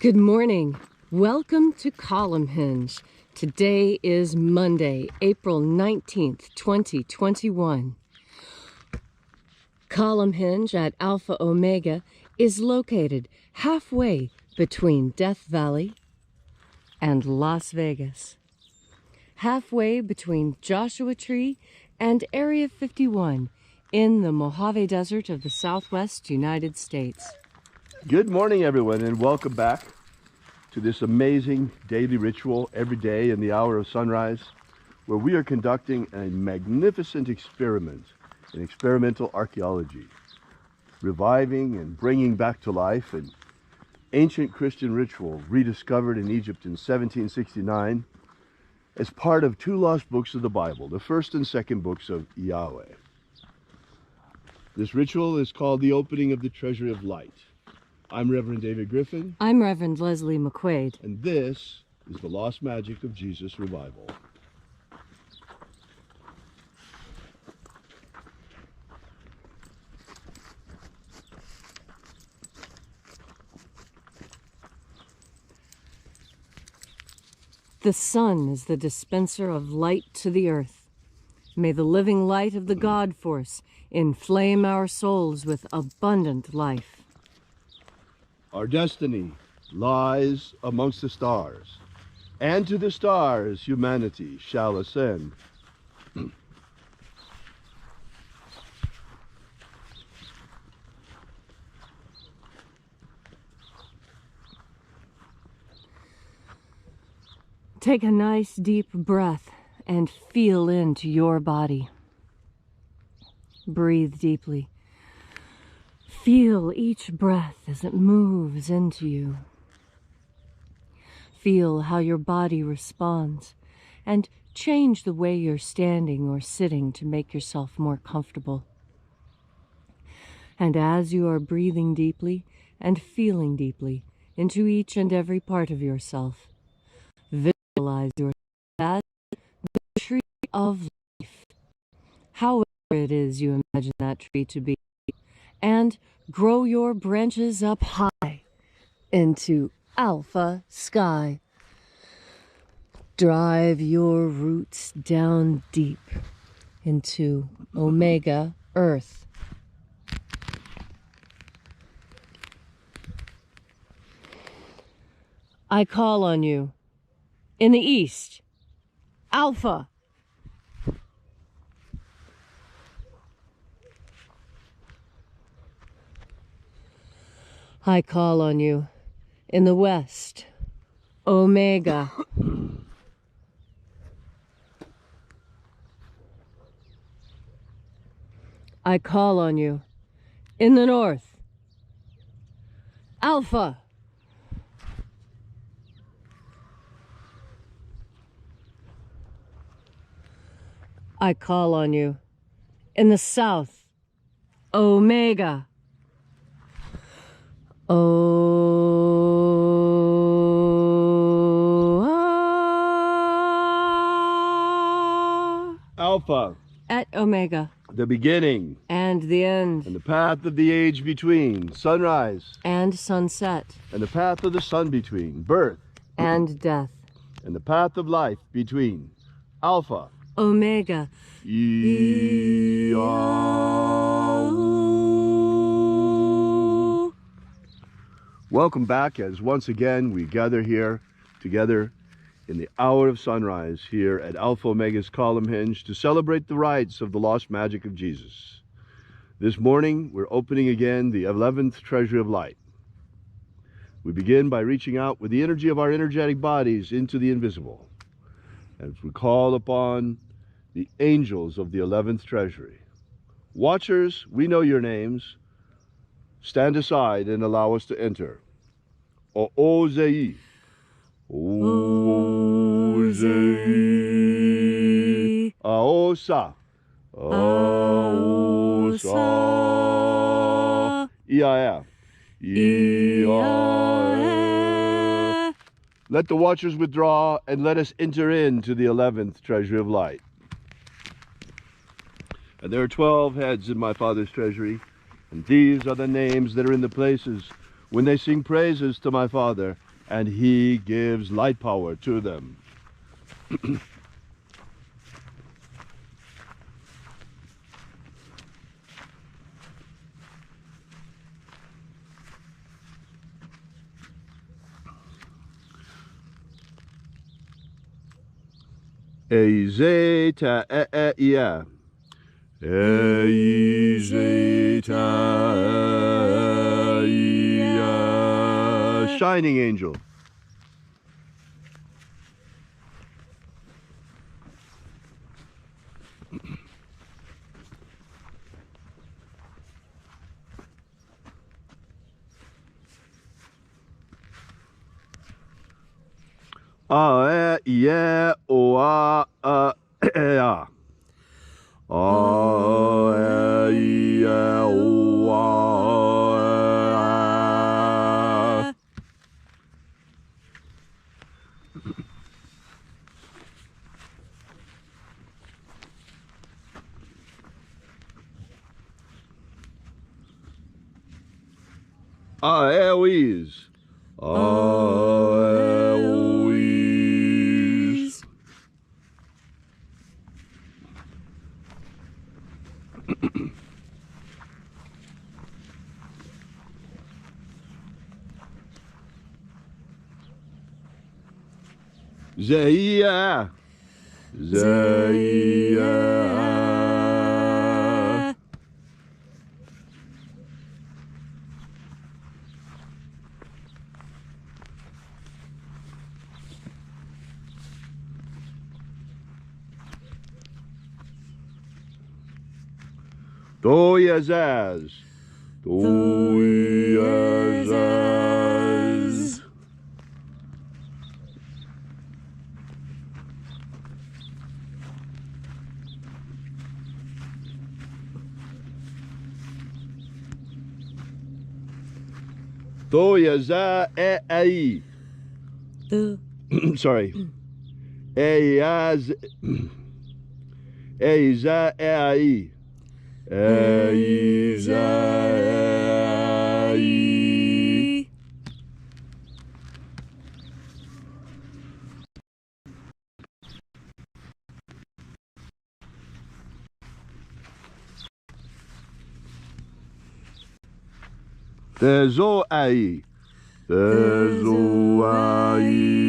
Good morning. Welcome to Column Hinge. Today is Monday, April 19th, 2021. Column Hinge at Alpha Omega is located halfway between Death Valley and Las Vegas. Halfway between Joshua Tree and Area 51 in the Mojave Desert of the Southwest United States. Good morning, everyone, and welcome back to this amazing daily ritual every day in the hour of sunrise, where we are conducting a magnificent experiment in experimental archaeology, reviving and bringing back to life an ancient Christian ritual rediscovered in Egypt in 1769 as part of two lost books of the Bible, the first and second books of Yahweh. This ritual is called the opening of the Treasury of Light. I'm Reverend David Griffin. I'm Reverend Leslie McQuaid. And this is the Lost Magic of Jesus Revival. The sun is the dispenser of light to the earth. May the living light of the God Force inflame our souls with abundant life. Our destiny lies amongst the stars, and to the stars humanity shall ascend. Take a nice deep breath and feel into your body. Breathe deeply. Feel each breath as it moves into you. Feel how your body responds and change the way you're standing or sitting to make yourself more comfortable. And as you are breathing deeply and feeling deeply into each and every part of yourself, visualize yourself as the tree of life, however it is you imagine that tree to be, and grow your branches up high into alpha sky. Drive your roots down deep into omega earth. I call on you in the east, alpha. I call on you in the west, omega. I call on you in the north, alpha. I call on you in the south, omega. Alpha. At omega. The beginning. And the end. And the path of the age between. Sunrise. And sunset. And the path of the sun between. Birth. And death. And the path of life between. Alpha. Omega. Welcome back as once again we gather here together in the hour of sunrise here at Alpha Omega's Column Hinge to celebrate the rites of the lost magic of Jesus. This morning we're opening again the 11th Treasury of Light. We begin by reaching out with the energy of our energetic bodies into the invisible as we call upon the angels of the 11th Treasury. Watchers, we know your names. Stand aside and allow us to enter. O-O-Zei. O-Zei. Aosa. Aosa. Ia. Ia. Let the watchers withdraw and let us enter into the 11th Treasury of Light. And there are 12 heads in my Father's treasury, and these are the names that are in the places when they sing praises to my Father and he gives light power to them. Ezeta ia. Ezeta ia. Shining angel. Yeah, o yeah. Yeah, o Eloise. Eloise. Zeia. Zeia. Doyazaz. Doyazaz. Doyaza ai. Sorry. Eiaz. Eiza ai. Eiza ai. Tezo ai. Tezo ai.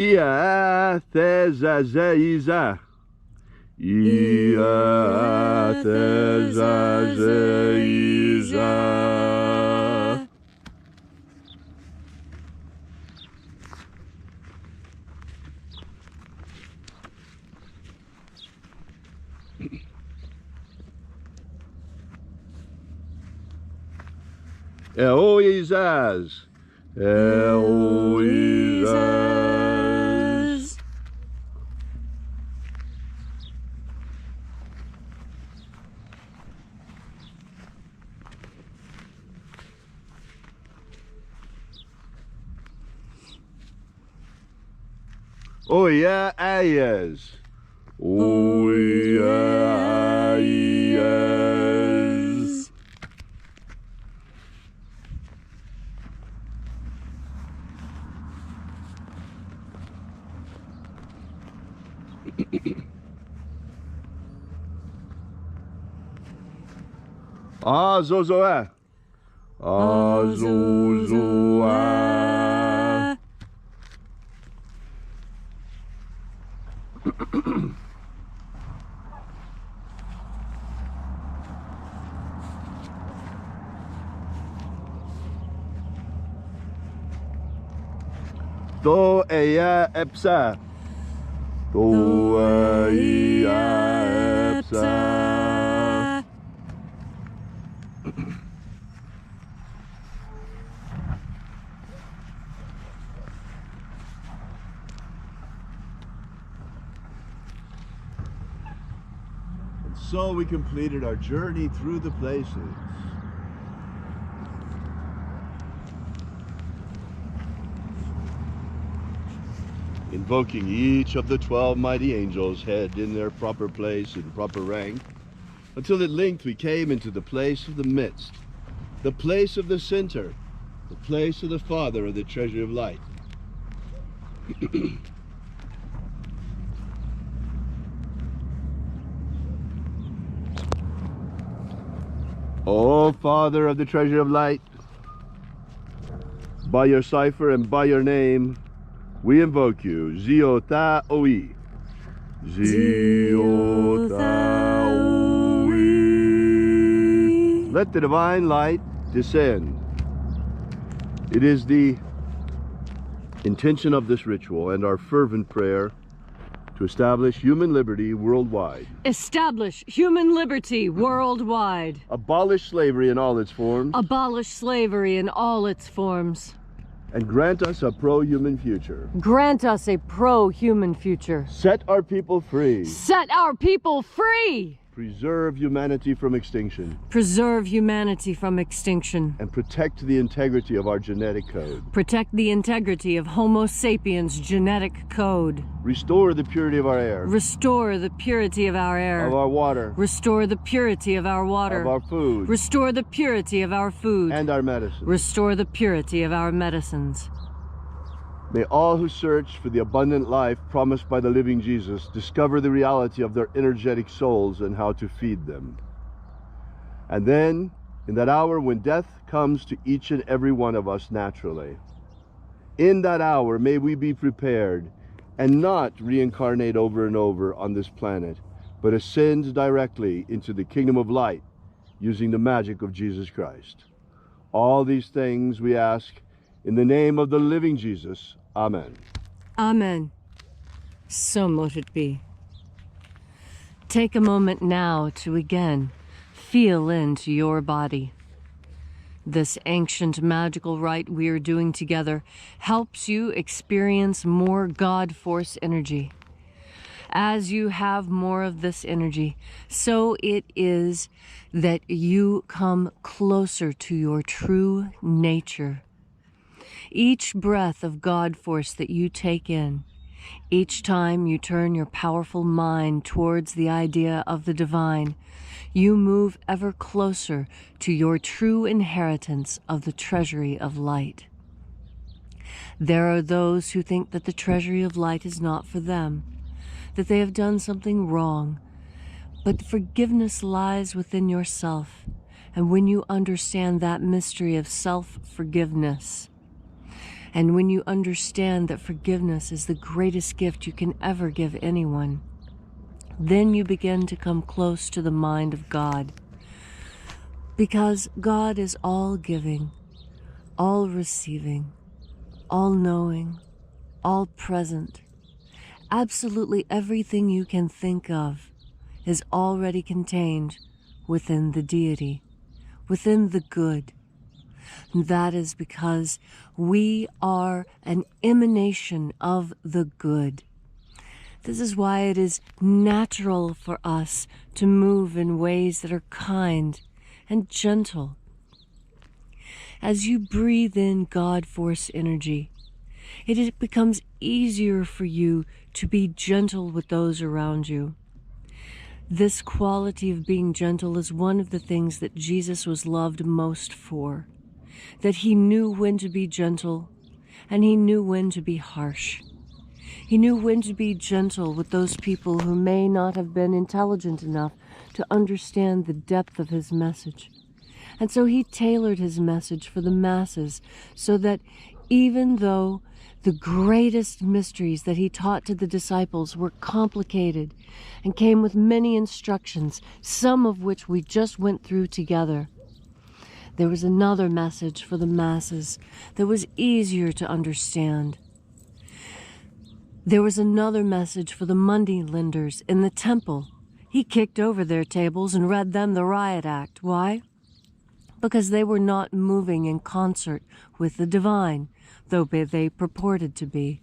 Ia tezazeiza. Ia tezazeiza. Eloizaz. Eloizaz. Oh yeah, ayas. Oh yeah, ayas. Zozoa. Zozoa. Do eia epsa. Do eia epsa. And so we completed our journey through the places. invoking each of the 12 mighty angels head in their proper place and proper rank, until at length we came into the place of the midst, the place of the center, the place of the Father of the treasure of light. O Father of the treasure of light, by your cipher and by your name, we invoke you. Ziota Oi. Ziota Oi. Let the divine light descend. It is the intention of this ritual and our fervent prayer to establish human liberty worldwide. Establish human liberty worldwide. Abolish slavery in all its forms. Abolish slavery in all its forms. And grant us a pro-human future. Grant us a pro-human future. Set our people free. Set our people free! Preserve humanity from extinction. Preserve humanity from extinction. And protect the integrity of our genetic code. Protect the integrity of Homo sapiens' genetic code. Restore the purity of our air. Restore the purity of our air. Of our water. Restore the purity of our water. Of our food. Restore the purity of our food. And our medicine. Restore the purity of our medicines. May all who search for the abundant life promised by the living Jesus discover the reality of their energetic souls and how to feed them. And then, in that hour when death comes to each and every one of us naturally, in that hour may we be prepared and not reincarnate over and over on this planet, but ascend directly into the kingdom of light using the magic of Jesus Christ. All these things we ask in the name of the living Jesus. Amen. Amen. So mote it be. Take a moment now to again feel into your body. This ancient magical rite we are doing together helps you experience more God Force energy. As you have more of this energy, so it is that you come closer to your true nature. Each breath of God Force that you take in, each time you turn your powerful mind towards the idea of the divine, you move ever closer to your true inheritance of the treasury of light. There are those who think that the treasury of light is not for them, that they have done something wrong, but forgiveness lies within yourself, and when you understand that mystery of self-forgiveness, and when you understand that forgiveness is the greatest gift you can ever give anyone, then you begin to come close to the mind of God. Because God is all giving, all receiving, all knowing, all present. Absolutely everything you can think of is already contained within the deity, within the good. And that is because we are an emanation of the good. This is why it is natural for us to move in ways that are kind and gentle. As you breathe in God Force energy, it becomes easier for you to be gentle with those around you. This quality of being gentle is one of the things that Jesus was loved most for. That he knew when to be gentle, and he knew when to be harsh. He knew when to be gentle with those people who may not have been intelligent enough to understand the depth of his message. And so he tailored his message for the masses, so that even though the greatest mysteries that he taught to the disciples were complicated and came with many instructions, some of which we just went through together, there was another message for the masses that was easier to understand. There was another message for the money lenders in the temple. He kicked over their tables and read them the riot act. Why? Because they were not moving in concert with the divine, though they purported to be.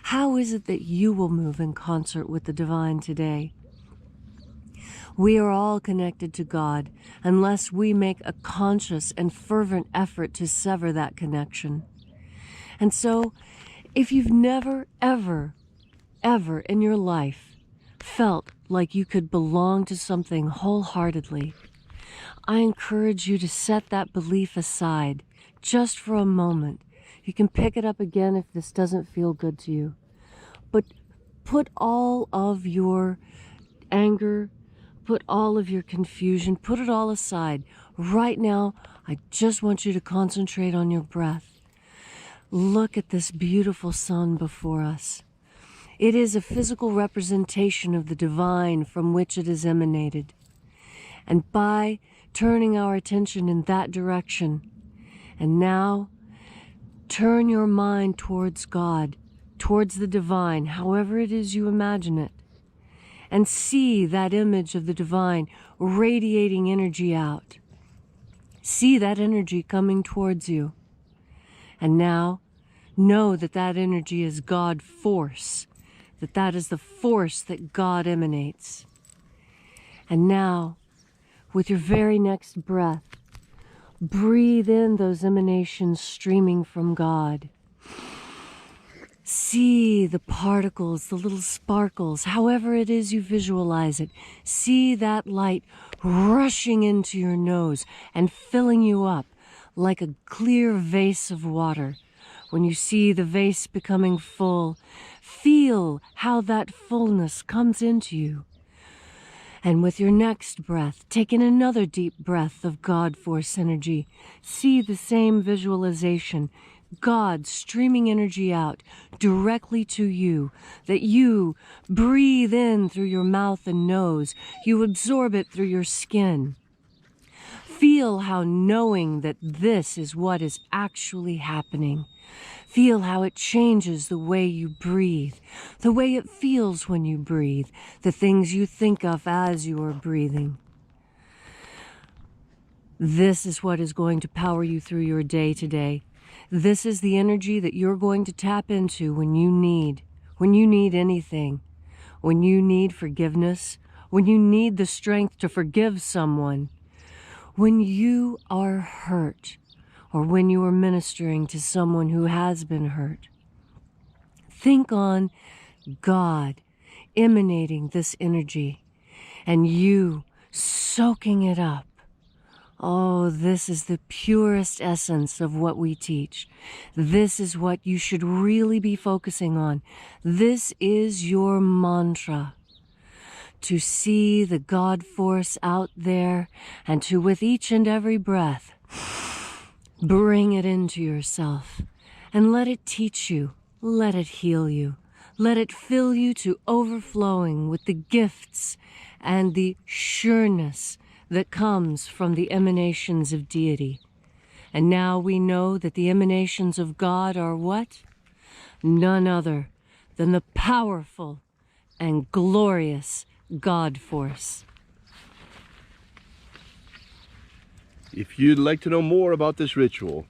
How is it that you will move in concert with the divine today? We are all connected to God unless we make a conscious and fervent effort to sever that connection. And so If you've never, ever, ever in your life felt like you could belong to something wholeheartedly, I encourage you to set that belief aside just for a moment. You can pick it up again if this doesn't feel good to you. But put all of your anger, put all of your confusion, put it all aside. Right now, I just want you to concentrate on your breath. Look at this beautiful sun before us. It is a physical representation of the divine from which it is emanated. And by turning our attention in that direction, and now turn your mind towards God, towards the divine, however it is you imagine it, and see that image of the divine radiating energy out. See that energy coming towards you. And now know that that energy is God force, that is the force that God emanates. And now, with your very next breath, breathe in those emanations streaming from God. See the particles, the little sparkles, however it is you visualize it. See that light rushing into your nose and filling you up like a clear vase of water. When you see the vase becoming full, feel how that fullness comes into you. And with your next breath, take in another deep breath of God force energy. See the same visualization, God streaming energy out directly to you, that you breathe in through your mouth and nose. You absorb it through your skin. Feel how knowing that this is what is actually happening. Feel how it changes the way you breathe, the way it feels when you breathe, the things you think of as you are breathing. This is what is going to power you through your day today. This is the energy that you're going to tap into when you need anything, when you need forgiveness, when you need the strength to forgive someone, when you are hurt, or when you are ministering to someone who has been hurt. Think on God emanating this energy and you soaking it up. Oh, this is the purest essence of what we teach. This is what you should really be focusing on. This is your mantra. To see the God force out there and to, with each and every breath, bring it into yourself and let it teach you, let it heal you, let it fill you to overflowing with the gifts and the sureness that comes from the emanations of deity. And now we know that the emanations of God are what? None other than the powerful and glorious God force. If you'd like to know more about this ritual,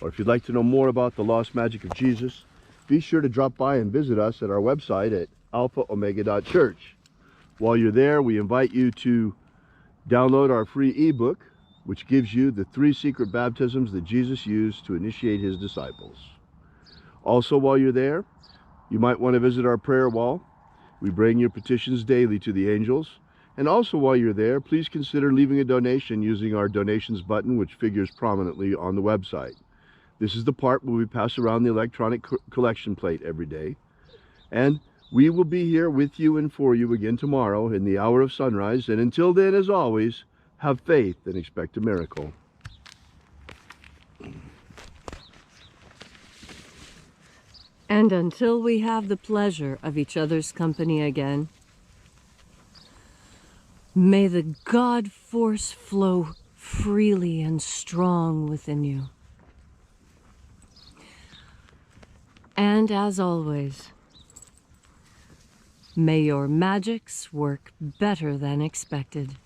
or if you'd like to know more about the lost magic of Jesus, be sure to drop by and visit us at our website at alphaomega.church. While you're there, we invite you to download our free ebook, which gives you the 3 secret baptisms that Jesus used to initiate his disciples. Also, while you're there, you might want to visit our prayer wall. We bring your petitions daily to the angels. And also, while you're there, please consider leaving a donation using our donations button, which figures prominently on the website. This is the part where we pass around the electronic collection plate every day. And we will be here with you and for you again tomorrow in the hour of sunrise. And until then, as always, have faith and expect a miracle. And until we have the pleasure of each other's company again, may the God force flow freely and strong within you. And as always, may your magics work better than expected.